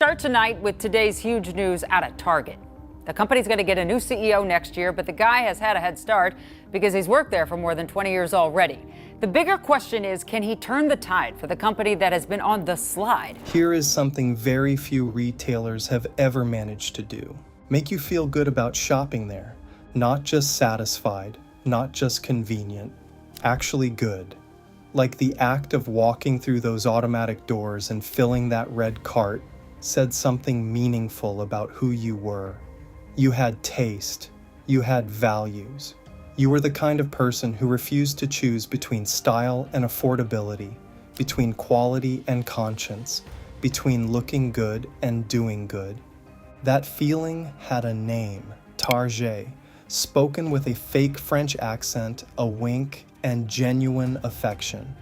start tonight with today's huge news out at Target. The company's going to get a new CEO next year, but the guy has had a head start because he's worked there for more than 20 years already. The bigger question is, can he turn the tide for the company that has been on the slide? Here is something very few retailers have ever managed to do. Make you feel good about shopping there. Not just satisfied, not just convenient, actually good. Like the act of walking through those automatic doors and filling that red cart said something meaningful about who you were. You had taste. You had values. You were the kind of person who refused to choose between style and affordability, between quality and conscience, between looking good and doing good. That feeling had a name, Tarzhay, spoken with a fake French accent, a wink, and genuine affection.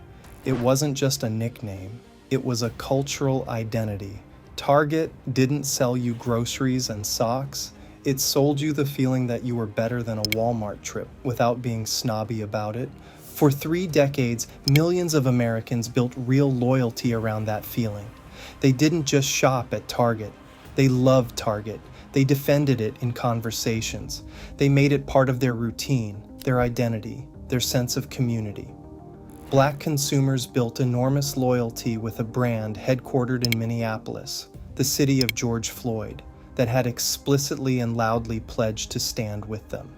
It wasn't just a nickname, it was a cultural identity. Target didn't sell you groceries and socks. It sold you the feeling that you were better than a Walmart trip without being snobby about it. For 3 decades, millions of Americans built real loyalty around that feeling. They didn't just shop at Target. They loved Target. They defended it in conversations. They made it part of their routine, their identity, their sense of community. Black consumers built enormous loyalty with a brand headquartered in Minneapolis, the city of George Floyd, that had explicitly and loudly pledged to stand with them.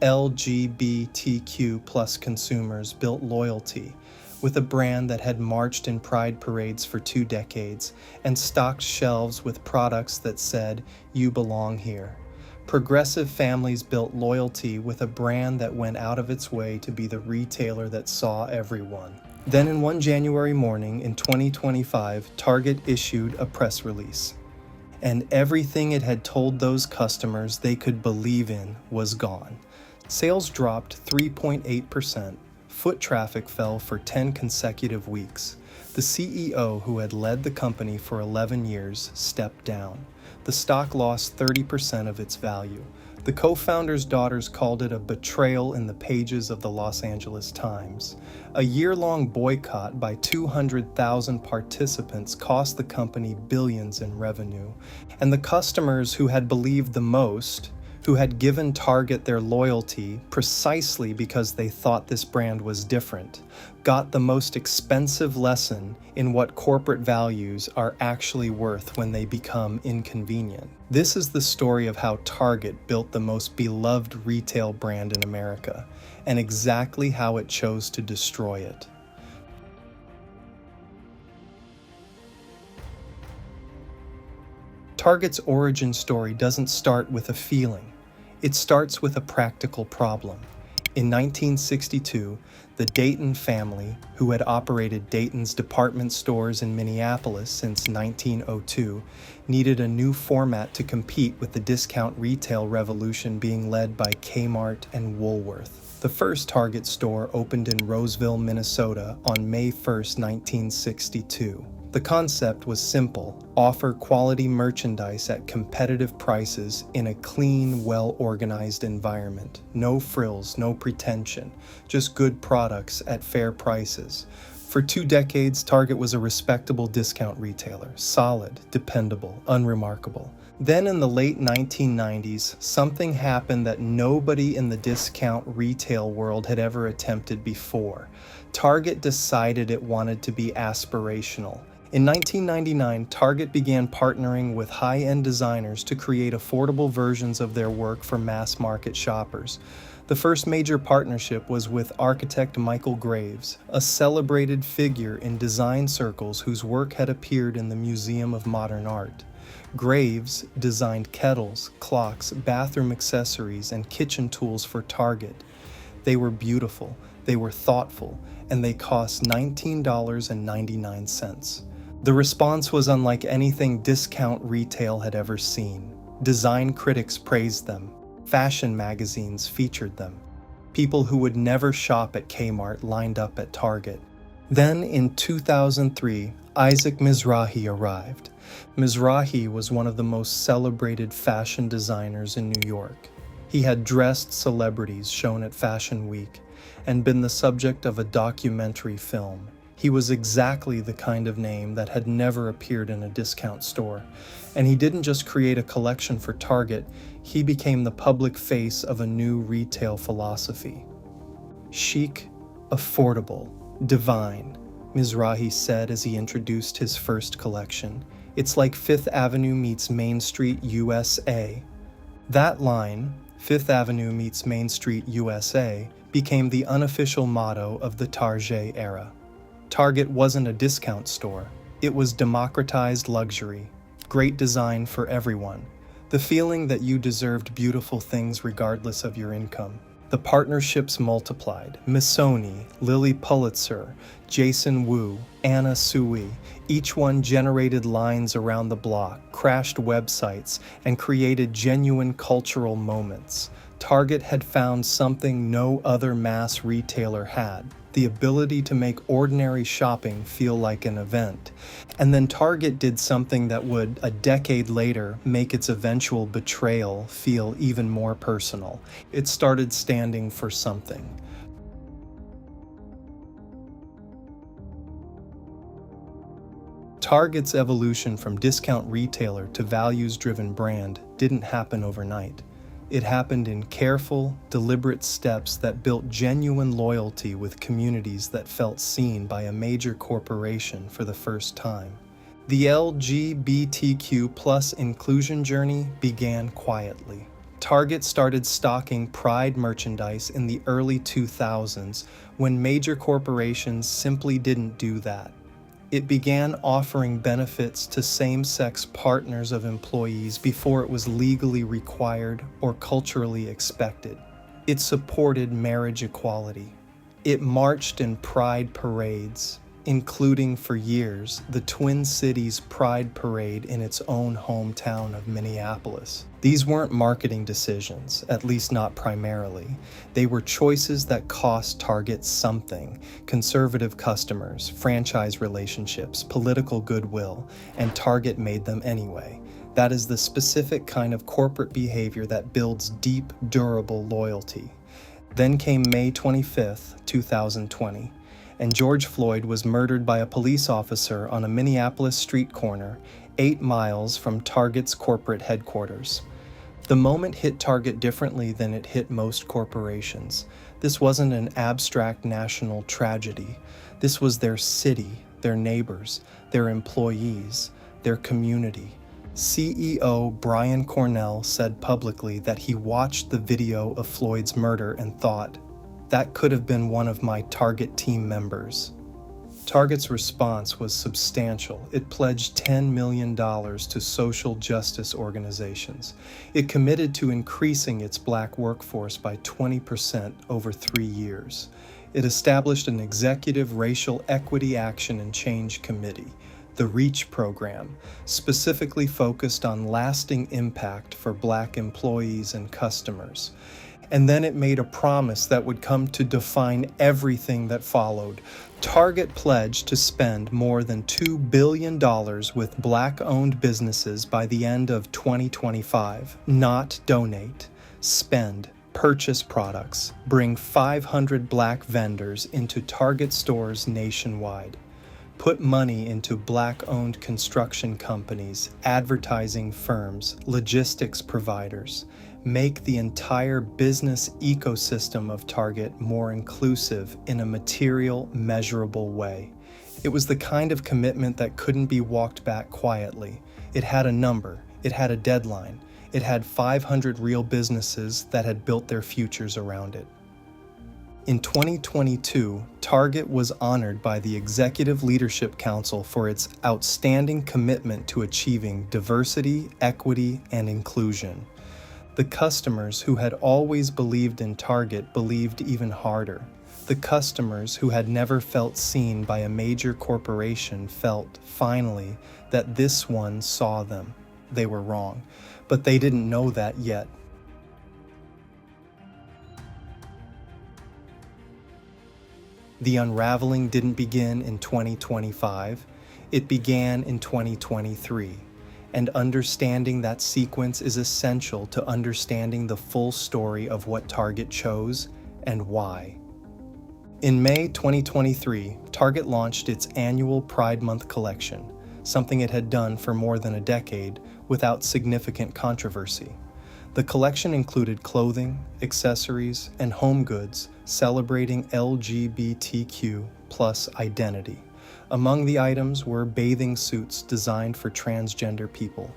LGBTQ+ consumers built loyalty with a brand that had marched in pride parades for 2 decades and stocked shelves with products that said, "You belong here." Progressive families built loyalty with a brand that went out of its way to be the retailer that saw everyone. Then in one January morning in 2025, Target issued a press release. And everything it had told those customers they could believe in was gone. Sales dropped 3.8%. Foot traffic fell for 10 consecutive weeks. The CEO, who had led the company for 11 years, stepped down. The stock lost 30% of its value. The co-founder's daughters called it a betrayal in the pages of the Los Angeles Times. A year-long boycott by 200,000 participants cost the company billions in revenue. And the customers who had believed the most, who had given Target their loyalty precisely because they thought this brand was different, got the most expensive lesson in what corporate values are actually worth when they become inconvenient. This is the story of how Target built the most beloved retail brand in America, and exactly how it chose to destroy it. Target's origin story doesn't start with a feeling. It starts with a practical problem. In 1962, the Dayton family, who had operated Dayton's department stores in Minneapolis since 1902, needed a new format to compete with the discount retail revolution being led by Kmart and Woolworth. The first Target store opened in Roseville, Minnesota on May 1, 1962. The concept was simple: offer quality merchandise at competitive prices in a clean, well-organized environment. No frills, no pretension, just good products at fair prices. For 2 decades, Target was a respectable discount retailer, solid, dependable, unremarkable. Then in the late 1990s, something happened that nobody in the discount retail world had ever attempted before. Target decided it wanted to be aspirational. In 1999, Target began partnering with high-end designers to create affordable versions of their work for mass-market shoppers. The first major partnership was with architect Michael Graves, a celebrated figure in design circles whose work had appeared in the Museum of Modern Art. Graves designed kettles, clocks, bathroom accessories, and kitchen tools for Target. They were beautiful, they were thoughtful, and they cost $19.99. The response was unlike anything discount retail had ever seen. Design critics praised them. Fashion magazines featured them. People who would never shop at Kmart lined up at Target. Then in 2003, Isaac Mizrahi arrived. Mizrahi was one of the most celebrated fashion designers in New York. He had dressed celebrities shown at Fashion Week and been the subject of a documentary film. He was exactly the kind of name that had never appeared in a discount store. And he didn't just create a collection for Target, he became the public face of a new retail philosophy. Chic, affordable, divine, Mizrahi said as he introduced his first collection. It's like Fifth Avenue meets Main Street, USA. That line, Fifth Avenue meets Main Street, USA, became the unofficial motto of the Tarzhay era. Target wasn't a discount store. It was democratized luxury, great design for everyone, the feeling that you deserved beautiful things regardless of your income. The partnerships multiplied. Missoni, Lily Pulitzer, Jason Wu, Anna Sui, each one generated lines around the block, crashed websites, and created genuine cultural moments. Target had found something no other mass retailer had: the ability to make ordinary shopping feel like an event. And then Target did something that would, a decade later, make its eventual betrayal feel even more personal. It started standing for something. Target's evolution from discount retailer to values-driven brand didn't happen overnight. It happened in careful, deliberate steps that built genuine loyalty with communities that felt seen by a major corporation for the first time. The LGBTQ+ inclusion journey began quietly. Target started stocking Pride merchandise in the early 2000s when major corporations simply didn't do that. It began offering benefits to same-sex partners of employees before it was legally required or culturally expected. It supported marriage equality. It marched in pride parades, including for years the Twin Cities Pride Parade in its own hometown of Minneapolis. These weren't marketing decisions, at least not primarily. They were choices that cost Target something: conservative customers, franchise relationships, political goodwill, and Target made them anyway. That is the specific kind of corporate behavior that builds deep, durable loyalty. Then came May 25th, 2020. And George Floyd was murdered by a police officer on a Minneapolis street corner, 8 miles from Target's corporate headquarters. The moment hit Target differently than it hit most corporations. This wasn't an abstract national tragedy. This was their city, their neighbors, their employees, their community. CEO Bryant Cornell said publicly that he watched the video of Floyd's murder and thought, "That could have been one of my Target team members." Target's response was substantial. It pledged $10 million to social justice organizations. It committed to increasing its black workforce by 20% over 3 years. It established an executive racial equity action and change committee, the REACH program, specifically focused on lasting impact for black employees and customers. And then it made a promise that would come to define everything that followed. Target pledged to spend more than $2 billion with black-owned businesses by the end of 2025. Not donate, spend, purchase products, bring 500 black vendors into Target stores nationwide. Put money into black-owned construction companies, advertising firms, logistics providers. Make the entire business ecosystem of Target more inclusive in a material, measurable way. It was the kind of commitment that couldn't be walked back quietly. It had a number, it had a deadline, it had 500 real businesses that had built their futures around it. In 2022, Target was honored by the Executive Leadership Council for its outstanding commitment to achieving diversity, equity, and inclusion. The customers who had always believed in Target believed even harder. The customers who had never felt seen by a major corporation felt, finally, that this one saw them. They were wrong, but they didn't know that yet. The unraveling didn't begin in 2025, it began in 2023. And understanding that sequence is essential to understanding the full story of what Target chose and why. In May 2023, Target launched its annual Pride Month collection, something it had done for more than a decade without significant controversy. The collection included clothing, accessories, and home goods celebrating LGBTQ+ identity. Among the items were bathing suits designed for transgender people.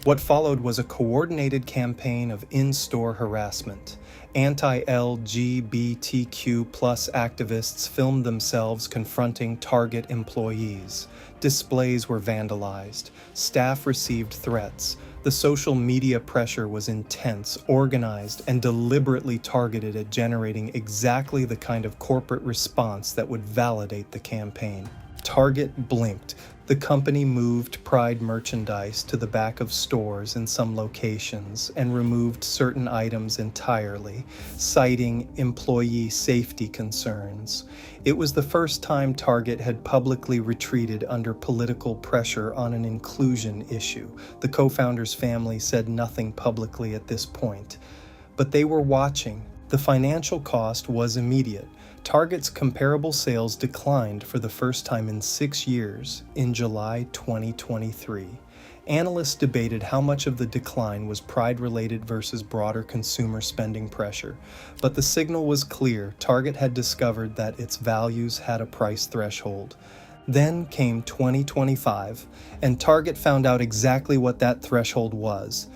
What followed was a coordinated campaign of in-store harassment. Anti-LGBTQ+ activists filmed themselves confronting Target employees. Displays were vandalized. Staff received threats. The social media pressure was intense, organized, and deliberately targeted at generating exactly the kind of corporate response that would validate the campaign. Target blinked. The company moved Pride merchandise to the back of stores in some locations and removed certain items entirely, citing employee safety concerns. It was the first time Target had publicly retreated under political pressure on an inclusion issue. The co-founder's family said nothing publicly at this point, but they were watching. The financial cost was immediate. Target's comparable sales declined for the first time in 6 years in July 2023. Analysts debated how much of the decline was Pride-related versus broader consumer spending pressure, but the signal was clear. Target had discovered that its values had a price threshold. Then came 2025, and Target found out exactly what that threshold was.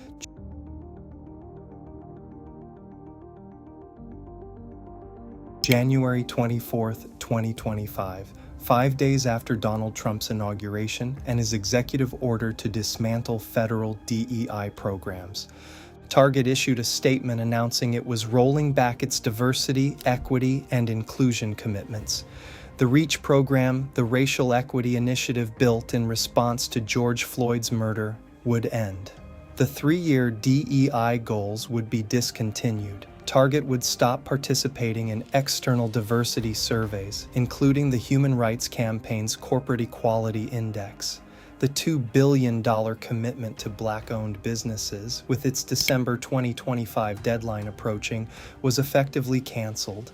January 24th, 2025, 5 days after Donald Trump's inauguration and his executive order to dismantle federal DEI programs. Target issued a statement announcing it was rolling back its diversity, equity, and inclusion commitments. The REACH program, the racial equity initiative built in response to George Floyd's murder, would end. The 3-year DEI goals would be discontinued. Target would stop participating in external diversity surveys, including the Human Rights Campaign's Corporate Equality Index. The $2 billion commitment to Black-owned businesses, with its December 2025 deadline approaching, was effectively canceled.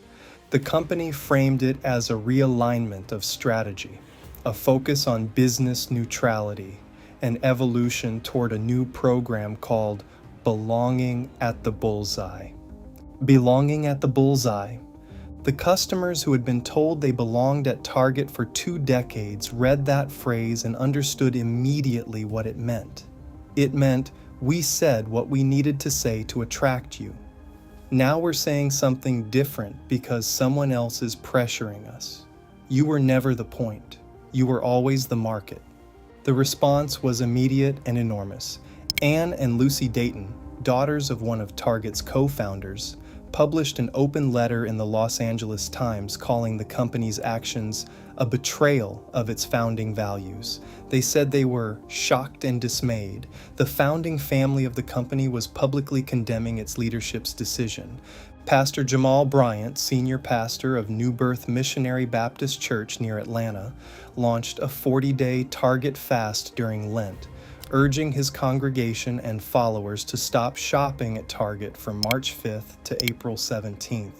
The company framed it as a realignment of strategy, a focus on business neutrality, an evolution toward a new program called Belonging at the Bullseye. Belonging at the Bullseye. The customers who had been told they belonged at Target for 2 decades read that phrase and understood immediately what it meant. It meant, we said what we needed to say to attract you. Now we're saying something different because someone else is pressuring us. You were never the point. You were always the market. The response was immediate and enormous. Anne and Lucy Dayton, daughters of one of Target's co-founders, published an open letter in the Los Angeles Times calling the company's actions a betrayal of its founding values. They said they were shocked and dismayed. The founding family of the company was publicly condemning its leadership's decision. Pastor Jamal, Bryant, senior pastor of New Birth Missionary Baptist Church near Atlanta, launched a 40-day Target fast during Lent, urging his congregation and followers to stop shopping at Target from March 5th to April 17th.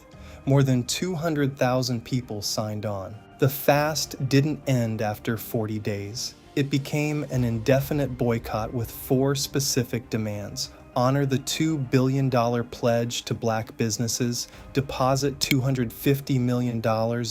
More than 200,000 people signed on. The fast didn't end after 40 days. It became an indefinite boycott with 4 specific demands. Honor the $2 billion pledge to Black businesses, deposit $250 million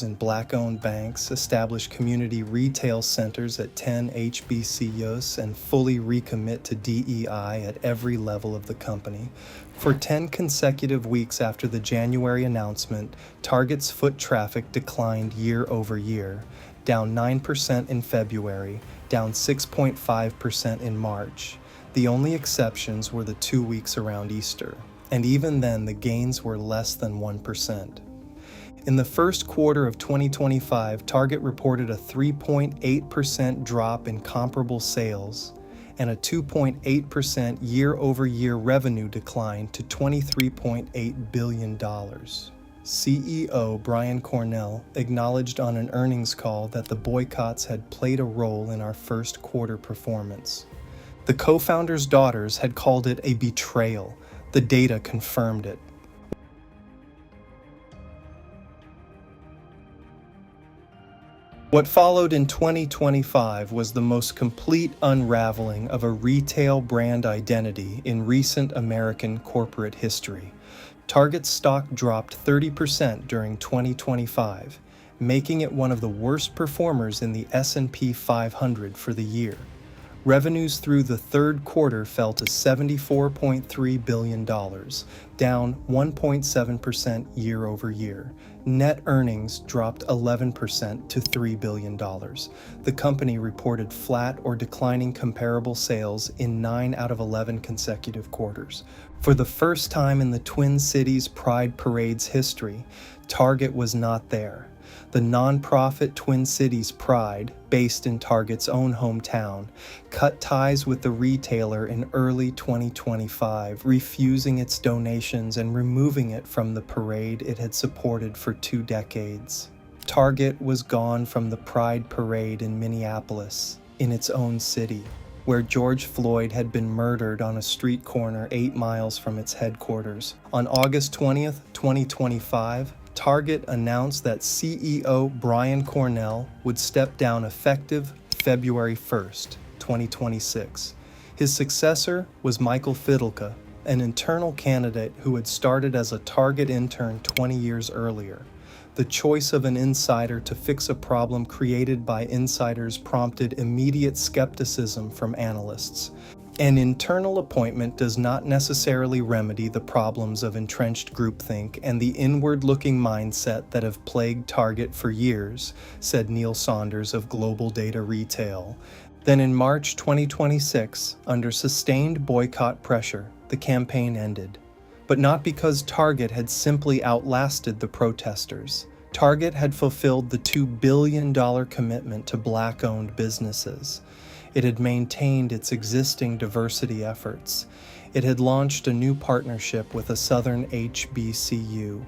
in Black-owned banks, establish community retail centers at 10 HBCUs, and fully recommit to DEI at every level of the company. For 10 consecutive weeks after the January announcement, Target's foot traffic declined year over year, down 9% in February, down 6.5% in March. The only exceptions were the 2 weeks around Easter, and even then the gains were less than 1%. In the first quarter of 2025, Target reported a 3.8% drop in comparable sales and a 2.8% year-over-year revenue decline to $23.8 billion. CEO Brian Cornell acknowledged on an earnings call that the boycotts had played a role in our first quarter performance. The co-founders' daughters had called it a betrayal. The data confirmed it. What followed in 2025 was the most complete unraveling of a retail brand identity in recent American corporate history. Target's stock dropped 30% during 2025, making it one of the worst performers in the S&P 500 for the year. Revenues through the third quarter fell to $74.3 billion, down 1.7% year over year. Net earnings dropped 11% to $3 billion. The company reported flat or declining comparable sales in 9 out of 11 consecutive quarters. For the first time in the Twin Cities Pride Parade's history, Target was not there. The nonprofit Twin Cities Pride, based in Target's own hometown, cut ties with the retailer in early 2025, refusing its donations and removing it from the parade it had supported for 2 decades. Target was gone from the Pride Parade in Minneapolis, in its own city, where George Floyd had been murdered on a street corner 8 miles from its headquarters. On August 20th, 2025, Target announced that CEO Bryant Cornell would step down effective February 1st, 2026. His successor was Michael Fidelka, an internal candidate who had started as a Target intern 20 years earlier. The choice of an insider to fix a problem created by insiders prompted immediate skepticism from analysts. An internal appointment does not necessarily remedy the problems of entrenched groupthink and the inward-looking mindset that have plagued Target for years, said Neil Saunders of Global Data Retail. Then in March 2026, under sustained boycott pressure, the campaign ended. But not because Target had simply outlasted the protesters. Target had fulfilled the $2 billion commitment to Black-owned businesses. It had maintained its existing diversity efforts. It had launched a new partnership with a Southern HBCU.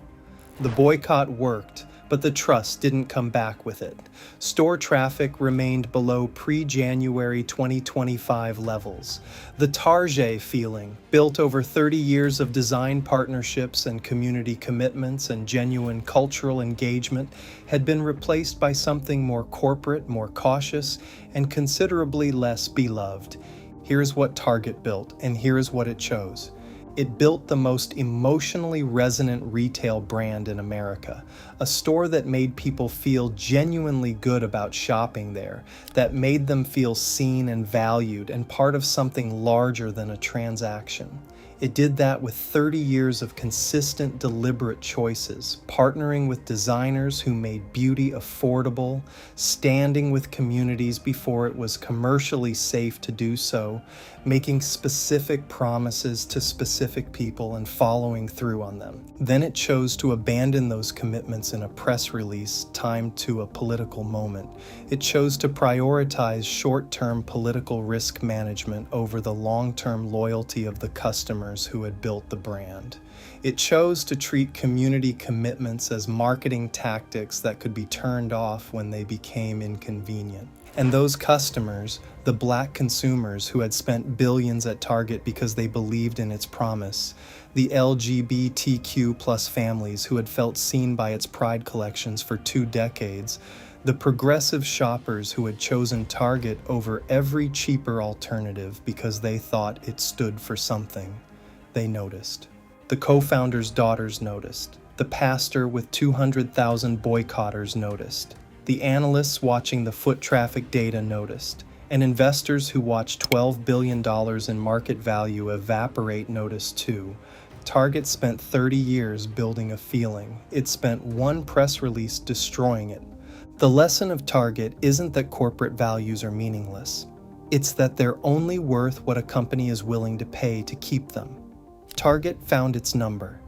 The boycott worked, but the trust didn't come back with it. Store traffic remained below pre-January 2025 levels. The Tarzhay feeling, built over 30 years of design partnerships and community commitments and genuine cultural engagement, had been replaced by something more corporate, more cautious, and considerably less beloved. Here's what Target built, and here's what it chose. It built the most emotionally resonant retail brand in America, a store that made people feel genuinely good about shopping there, that made them feel seen and valued and part of something larger than a transaction. It did that with 30 years of consistent, deliberate choices, partnering with designers who made beauty affordable, standing with communities before it was commercially safe to do so, making specific promises to specific people and following through on them. Then it chose to abandon those commitments in a press release timed to a political moment. It chose to prioritize short-term political risk management over the long-term loyalty of the customers who had built the brand. It chose to treat community commitments as marketing tactics that could be turned off when they became inconvenient. And those customers, the Black consumers who had spent billions at Target because they believed in its promise, the LGBTQ plus families who had felt seen by its Pride collections for 2 decades, the progressive shoppers who had chosen Target over every cheaper alternative because they thought it stood for something. They noticed. The co-founder's daughters noticed. The pastor with 200,000 boycotters noticed. The analysts watching the foot traffic data noticed. And investors who watched $12 billion in market value evaporate noticed too. Target spent 30 years building a feeling. It spent one press release destroying it. The lesson of Target isn't that corporate values are meaningless. It's that they're only worth what a company is willing to pay to keep them. Target found its number,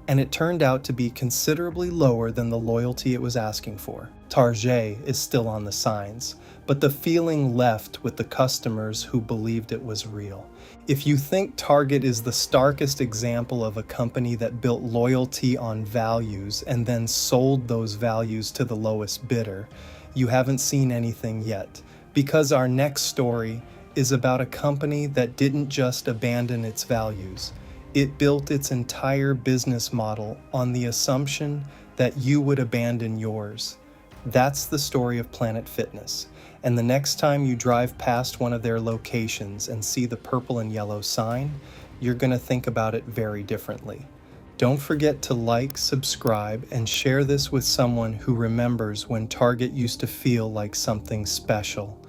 and it turned out to be considerably lower than the loyalty it was asking for. Tarzhay is still on the signs, but the feeling left with the customers who believed it was real. If you think Target is the starkest example of a company that built loyalty on values and then sold those values to the lowest bidder, you haven't seen anything yet. Because our next story is about a company that didn't just abandon its values. It built its entire business model on the assumption that you would abandon yours. That's the story of Planet Fitness. And the next time you drive past one of their locations and see the purple and yellow sign, you're going to think about it very differently. Don't forget to like, subscribe, and share this with someone who remembers when Target used to feel like something special.